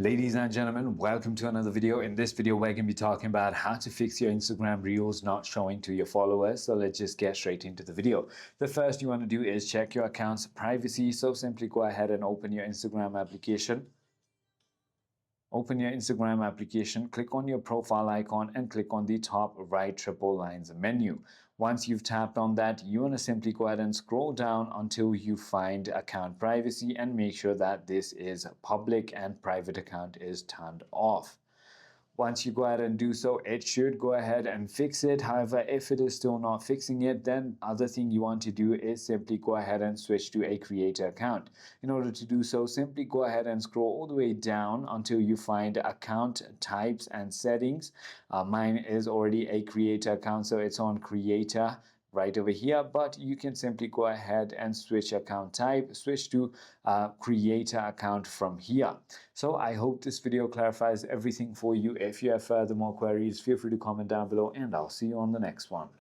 Ladies and gentlemen, welcome to another video. In this video, we're going to be talking about how to fix your Instagram reels not showing to your followers. So let's just get straight into the video. The first you want to do is check your account's privacy. So simply go ahead and open your Instagram application. Open your Instagram application, click on your profile icon and click on the top right triple lines menu. Once you've tapped on that, you want to simply go ahead and scroll down until you find account privacy and make sure that this is public and private account is turned off. Once you go ahead and do so, it should go ahead and fix it. However, if it is still not fixing it, then other thing you want to do is simply go ahead and switch to a creator account. In order to do so, simply go ahead and scroll all the way down until you find account types and settings. Mine is already a creator account, so it's on creator right over here, but you can simply go ahead and switch account type, switch to creator account from here. So I hope this video clarifies everything for you. If you have further more queries, feel free to comment down below and I'll see you on the next one.